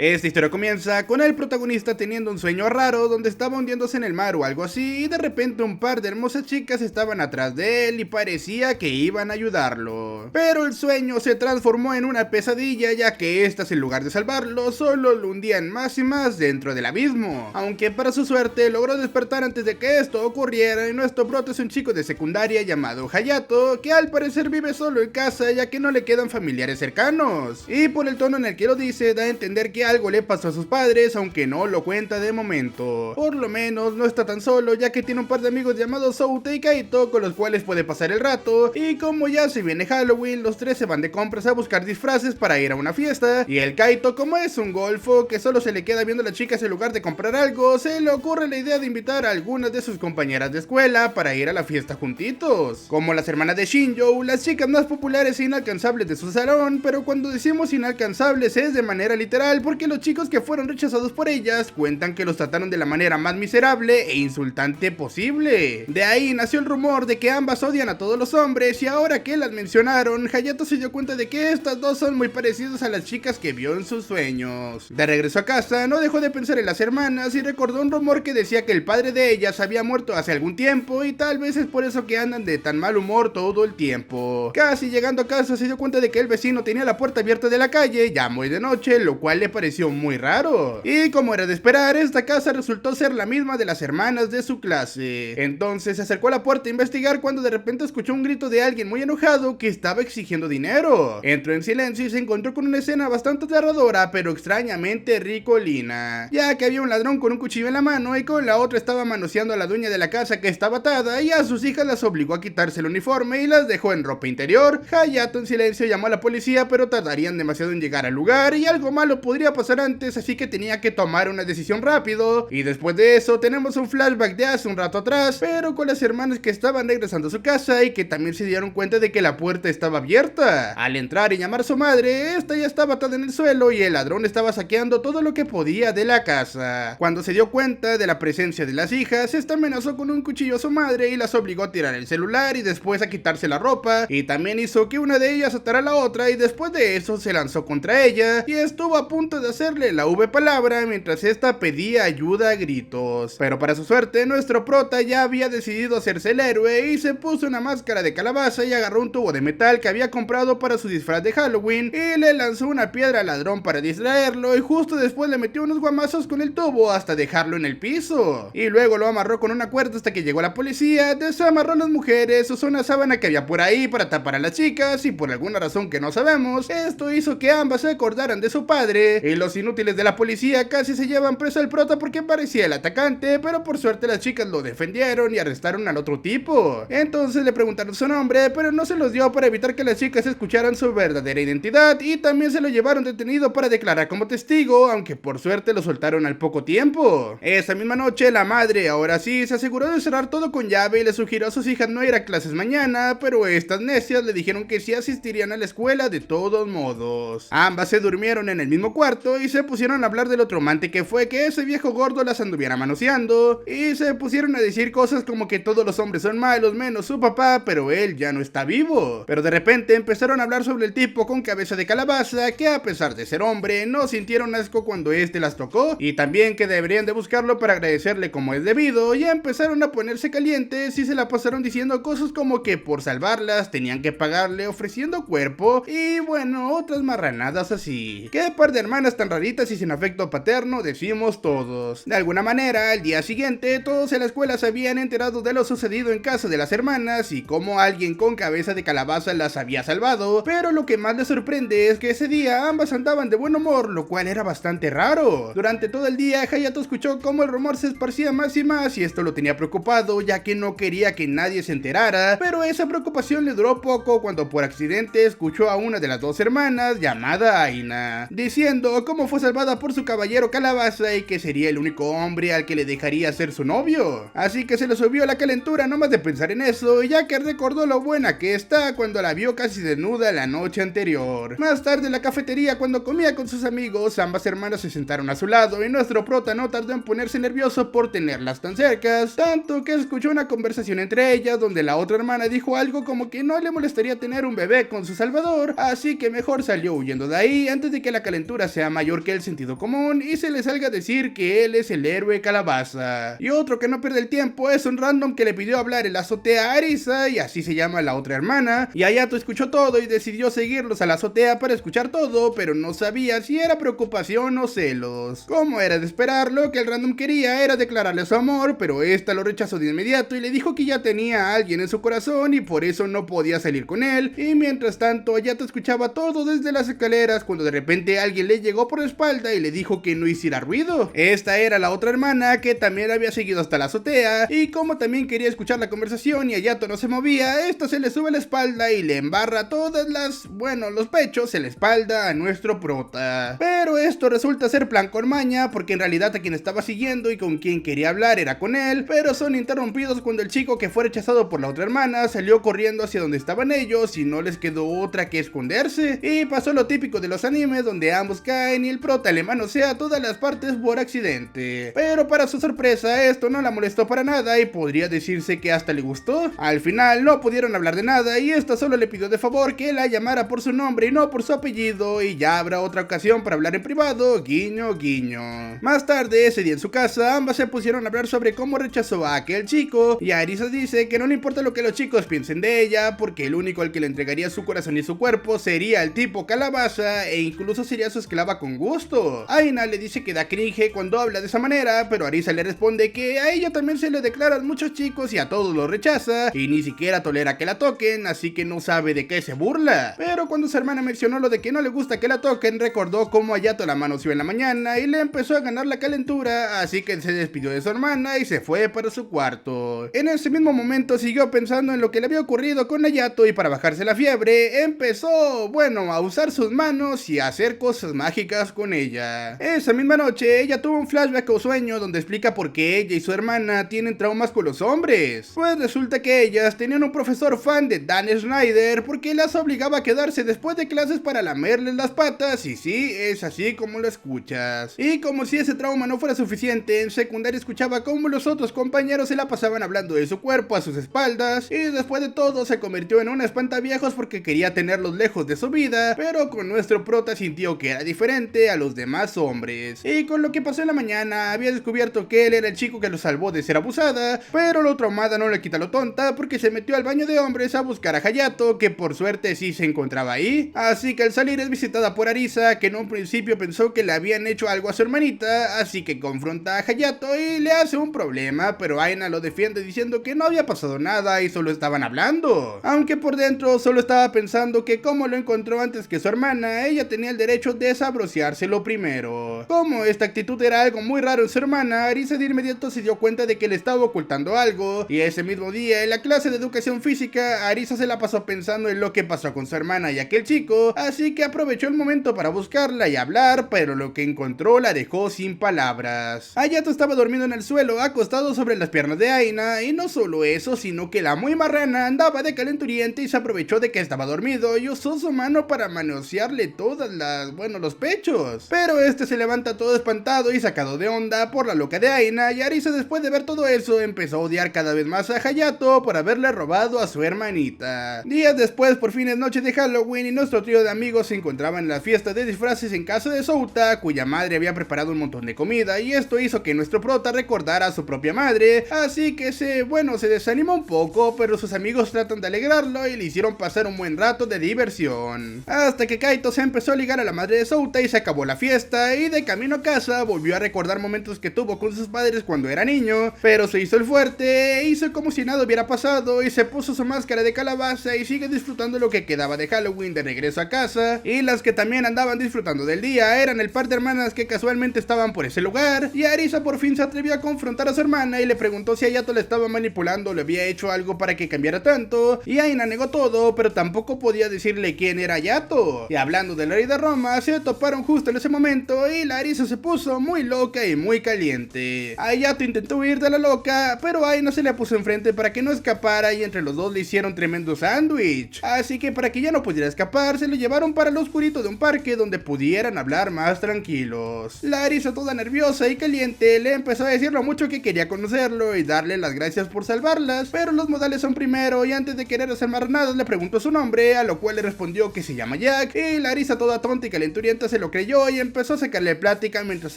Esta historia comienza con el protagonista teniendo un sueño raro donde estaba hundiéndose en el mar o algo así y de repente un par de hermosas chicas estaban atrás de él y parecía que iban a ayudarlo. Pero el sueño se transformó en una pesadilla ya que estas en lugar de salvarlo solo lo hundían más y más dentro del abismo. Aunque para su suerte logró despertar antes de que esto ocurriera y nuestro prota es un chico de secundaria llamado Hayato que al parecer vive solo en casa ya que no le quedan familiares cercanos. Y por el tono en el que lo dice da a entender que algo le pasó a sus padres, aunque no lo cuenta de momento. Por lo menos no está tan solo, ya que tiene un par de amigos llamados Soute y Kaito con los cuales puede pasar el rato, y como ya se viene Halloween, los tres se van de compras a buscar disfraces para ir a una fiesta, y el Kaito, como es un golfo que solo se le queda viendo a las chicas en lugar de comprar algo, se le ocurre la idea de invitar a algunas de sus compañeras de escuela para ir a la fiesta juntitos. Como las hermanas de Shinjo, las chicas más populares e inalcanzables de su salón, pero cuando decimos inalcanzables es de manera literal porque los chicos que fueron rechazados por ellas cuentan que los trataron de la manera más miserable e insultante posible. De ahí nació el rumor de que ambas odian a todos los hombres y ahora que las mencionaron, Hayato se dio cuenta de que estas dos son muy parecidas a las chicas que vio en sus sueños. De regreso a casa, no dejó de pensar en las hermanas y recordó un rumor que decía que el padre de ellas había muerto hace algún tiempo y tal vez es por eso que andan de tan mal humor todo el tiempo. Casi llegando a casa se dio cuenta de que el vecino tenía la puerta abierta de la calle ya muy de noche, lo cual le pareció muy raro. Y como era de esperar, esta casa resultó ser la misma de las hermanas de su clase. Entonces se acercó a la puerta a investigar cuando de repente escuchó un grito de alguien muy enojado que estaba exigiendo dinero. Entró en silencio y se encontró con una escena bastante aterradora, pero extrañamente ricolina, ya que había un ladrón con un cuchillo en la mano y con la otra estaba manoseando a la dueña de la casa que estaba atada y a sus hijas las obligó a quitarse el uniforme y las dejó en ropa interior. Hayato en silencio llamó a la policía, pero tardarían demasiado en llegar al lugar y algo malo podría pasar antes, así que tenía que tomar una decisión rápido. Y después de eso tenemos un flashback de hace un rato atrás, pero con las hermanas que estaban regresando a su casa y que también se dieron cuenta de que la puerta estaba abierta. Al entrar y llamar a su madre, esta ya estaba atada en el suelo y el ladrón estaba saqueando todo lo que podía de la casa. Cuando se dio cuenta de la presencia de las hijas, esta amenazó con un cuchillo a su madre y las obligó a tirar el celular y después a quitarse la ropa, y también hizo que una de ellas atara a la otra y después de eso se lanzó contra ella y estuvo a punto de hacerle la V palabra mientras esta pedía ayuda a gritos. Pero para su suerte, nuestro prota ya había decidido hacerse el héroe y se puso una máscara de calabaza y agarró un tubo de metal que había comprado para su disfraz de Halloween y le lanzó una piedra al ladrón para distraerlo y justo después le metió unos guamazos con el tubo hasta dejarlo en el piso. Y luego lo amarró con una cuerda hasta que llegó la policía, desamarró a las mujeres, usó una sábana que había por ahí para tapar a las chicas y por alguna razón que no sabemos, esto hizo que ambas se acordaran de su padre y los inútiles de la policía casi se llevan preso al prota porque parecía el atacante, pero por suerte las chicas lo defendieron y arrestaron al otro tipo. Entonces le preguntaron su nombre, pero no se los dio para evitar que las chicas escucharan su verdadera identidad y también se lo llevaron detenido para declarar como testigo, aunque por suerte lo soltaron al poco tiempo. Esa misma noche la madre ahora sí se aseguró de cerrar todo con llave y le sugirió a sus hijas no ir a clases mañana, pero estas necias le dijeron que sí asistirían a la escuela de todos modos. Ambas se durmieron en el mismo cuarto y se pusieron a hablar de lo traumante que fue que ese viejo gordo las anduviera manoseando, y se pusieron a decir cosas como que todos los hombres son malos menos su papá, pero él ya no está vivo. Pero de repente empezaron a hablar sobre el tipo con cabeza de calabaza que a pesar de ser hombre no sintieron asco cuando este las tocó, y también que deberían de buscarlo para agradecerle como es debido, y empezaron a ponerse calientes y se la pasaron diciendo cosas como que por salvarlas tenían que pagarle ofreciendo cuerpo y bueno, otras marranadas así. Qué par de hermanas tan raritas y sin afecto paterno, decimos todos. De alguna manera, al día siguiente, todos en la escuela se habían enterado de lo sucedido en casa de las hermanas y cómo alguien con cabeza de calabaza las había salvado, pero lo que más les sorprende es que ese día ambas andaban de buen humor, lo cual era bastante raro. Durante todo el día, Hayato escuchó cómo el rumor se esparcía más y más y esto lo tenía preocupado, ya que no quería que nadie se enterara, pero esa preocupación le duró poco cuando por accidente escuchó a una de las dos hermanas, llamada Aina, diciendo cómo fue salvada por su caballero calabaza y que sería el único hombre al que le dejaría ser su novio. Así que se le subió la calentura nomás de pensar en eso, ya que recordó lo buena que está cuando la vio casi desnuda la noche anterior. Más tarde en la cafetería, cuando comía con sus amigos, ambas hermanas se sentaron a su lado y nuestro prota no tardó en ponerse nervioso por tenerlas tan cercas, tanto que escuchó una conversación entre ellas donde la otra hermana dijo algo como que no le molestaría tener un bebé con su salvador, así que mejor salió huyendo de ahí antes de que la calentura se sea mayor que el sentido común y se le salga a decir que él es el héroe calabaza. Y otro que no pierde el tiempo es un random que le pidió hablar en la azotea a Arisa, y así se llama la otra hermana, y Hayato escuchó todo y decidió seguirlos a la azotea para escuchar todo, pero no sabía si era preocupación o celos. Como era de esperar, lo que el random quería era declararle su amor, pero esta lo rechazó de inmediato y le dijo que ya tenía a alguien en su corazón y por eso no podía salir con él. Y mientras tanto, Hayato escuchaba todo desde las escaleras cuando de repente alguien le llegó por la espalda y le dijo que no hiciera ruido. Esta era la otra hermana que también había seguido hasta la azotea, y como también quería escuchar la conversación y Hayato no se movía, esta se le sube a la espalda y le embarra todas los pechos en la espalda a nuestro prota. Pero esto resulta ser plan con maña, porque en realidad a quien estaba siguiendo y con quien quería hablar era con él, pero son interrumpidos cuando el chico que fue rechazado por la otra hermana salió corriendo hacia donde estaban ellos y no les quedó otra que esconderse, y pasó lo típico de los animes donde ambos caen y el prota le manosea todas las partes por accidente. Pero para su sorpresa esto no la molestó para nada y podría decirse que hasta le gustó. Al final no pudieron hablar de nada y esta solo le pidió de favor que la llamara por su nombre y no por su apellido, y ya habrá otra ocasión para hablar en privado, guiño guiño. Más tarde ese día en su casa ambas se pusieron a hablar sobre cómo rechazó a aquel chico, y Arisa dice que no le importa lo que los chicos piensen de ella porque el único al que le entregaría su corazón y su cuerpo sería el tipo calabaza, e incluso sería su esclava con gusto. Aina le dice que da cringe cuando habla de esa manera, pero Arisa le responde que a ella también se le declaran muchos chicos y a todos los rechaza y ni siquiera tolera que la toquen, así que no sabe de qué se burla. Pero cuando su hermana mencionó lo de que no le gusta que la toquen, recordó cómo Hayato la manoseó en la mañana y le empezó a ganar la calentura, así que se despidió de su hermana y se fue para su cuarto. En ese mismo momento siguió pensando en lo que le había ocurrido con Hayato y para bajarse la fiebre empezó, a usar sus manos y a hacer cosas mágicas con ella. Esa misma noche ella tuvo un flashback o sueño donde explica por qué ella y su hermana tienen traumas con los hombres. Pues resulta que ellas tenían un profesor fan de Dan Schneider porque las obligaba a quedarse después de clases para lamerles las patas, y sí, es así como lo escuchas. Y como si ese trauma no fuera suficiente, en secundaria escuchaba cómo los otros compañeros se la pasaban hablando de su cuerpo a sus espaldas, y después de todo se convirtió en una espantaviejos porque quería tenerlos lejos de su vida, pero con nuestro prota sintió que era diferente a los demás hombres. Y con lo que pasó en la mañana, había descubierto que él era el chico que lo salvó de ser abusada, pero lo traumada no le quita lo tonta porque se metió al baño de hombres a buscar a Hayato, que por suerte sí se encontraba ahí. Así que al salir es visitada por Arisa, que en un principio pensó que le habían hecho algo a su hermanita, así que confronta a Hayato y le hace un problema, pero Aina lo defiende diciendo que no había pasado nada y solo estaban hablando. Aunque por dentro solo estaba pensando que como lo encontró antes que su hermana, ella tenía el derecho de saboreárselo primero. Como esta actitud era algo muy raro en su hermana, Arisa de inmediato se dio cuenta de que le estaba ocultando algo, y ese mismo día en la clase de educación física, Arisa se la pasó pensando en lo que pasó con su hermana y aquel chico, así que aprovechó el momento para buscarla y hablar, pero lo que encontró la dejó sin palabras. Hayato estaba durmiendo en el suelo, acostado sobre las piernas de Aina, y no solo eso, sino que la muy marrana andaba de calenturiente y se aprovechó de que estaba dormido y usó su mano para manosearle todas los pechos. Pero este se levanta todo espantado y sacado de onda por la loca de Aina, y Arisa después de ver todo eso empezó a odiar cada vez más a Hayato por haberle robado a su hermanita. Días después, por fin es noche de Halloween y nuestro trío de amigos se encontraban en la fiesta de disfraces en casa de Souta, cuya madre había preparado un montón de comida, y esto hizo que nuestro prota recordara a su propia madre, así que se desanimó un poco, pero sus amigos tratan de alegrarlo y le hicieron pasar un buen rato de diversión. Hasta que Kaito se empezó a ligar a la madre de Souta y se acabó la fiesta, y de camino a casa volvió a recordar momentos que tuvo con sus padres cuando era niño, pero se hizo el fuerte, hizo como si nada hubiera pasado y se puso su máscara de calabaza y sigue disfrutando lo que quedaba de Halloween de regreso a casa. Y las que también andaban disfrutando del día eran el par de hermanas que casualmente estaban por ese lugar, y Arisa por fin se atrevió a confrontar a su hermana y le preguntó si Hayato le estaba manipulando o le había hecho algo para que cambiara tanto, y Aina negó todo, pero tampoco podía decirle quién era Hayato. Y hablando del rey de Roma, se toparon justo en ese momento y la Arisa se puso muy loca y muy caliente. Hayato intentó huir de la loca, pero Aina se le puso enfrente para que no escapara, y entre los dos le hicieron tremendo sándwich. Así que para que ya no pudiera escapar, se lo llevaron para el oscurito de un parque donde pudieran hablar más tranquilos. La Arisa, toda nerviosa y caliente, le empezó a decir lo mucho que quería conocerlo y darle las gracias por salvarlas, pero los modales son primero, y antes de querer hacer más nada le preguntó su nombre, a lo cual le respondió que se llama Jack, y la Arisa, toda tonta y calenturienta, se se lo creyó y empezó a sacarle plática mientras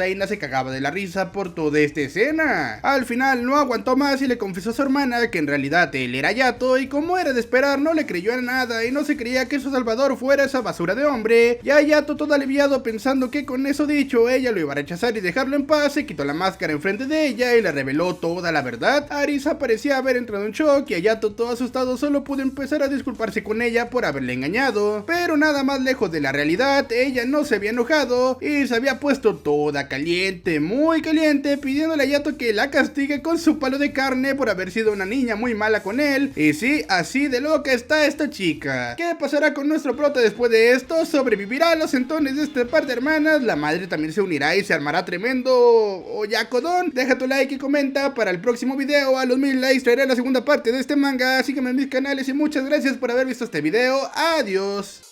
Aina se cagaba de la risa por toda esta escena. Al final no aguantó más y le confesó a su hermana que en realidad él era Hayato, y como era de esperar no le creyó en nada y no se creía que su salvador fuera esa basura de hombre. Y Hayato, todo aliviado pensando que con eso dicho ella lo iba a rechazar y dejarlo en paz, se quitó la máscara enfrente de ella y le reveló toda la verdad. Arisa parecía haber entrado en shock y Hayato, todo asustado, solo pudo empezar a disculparse con ella por haberle engañado, pero nada más lejos de la realidad. Ella no se había enojado y se había puesto toda caliente, muy caliente, pidiéndole a Hayato que la castigue con su palo de carne por haber sido una niña muy mala con él. Y sí, así de loca está esta chica. ¿Qué pasará con nuestro prota después de esto? ¿Sobrevivirá a los entones de este par de hermanas? ¿La madre también se unirá y se armará tremendo oyacodón? Deja tu like y comenta. Para el próximo video, a los 1000 likes, traeré la segunda parte de este manga. Sígueme en mis canales y muchas gracias por haber visto este video. Adiós.